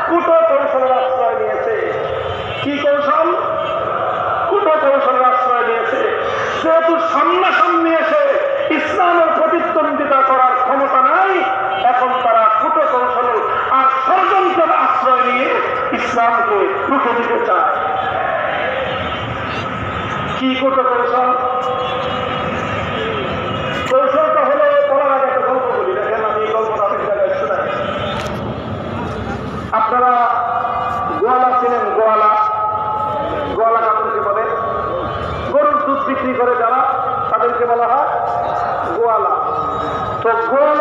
S1: কূটকৌশলের আশ্রয় নিয়েছে। কি কৌশল? কূটকৌশলের আশ্রয় নিয়েছে। যেহেতু সামনাসামনি এসে ইসলামের প্রতিদ্বন্দ্বিতা করার ক্ষমতা নাই, এখন তারা কূটকৌশল আর ষড়যন্ত্রের আশ্রয় নিয়ে ইসলামকে রুখে দিতে চায়। কি কূটকৌশল? কৌশলটা হলো, বলার আগে একটা গল্প বলি। দেখেন, আমি এই গল্পটা অনেক জায়গায় শোনাই। আপনারা গোয়ালা চিনেন? গোয়ালা, গোয়ালা কাদেরকে বলে? গরুর দুধ বিক্রি করে যারা, তাদেরকে বলা হয় গোয়ালা। তো গোয়ালা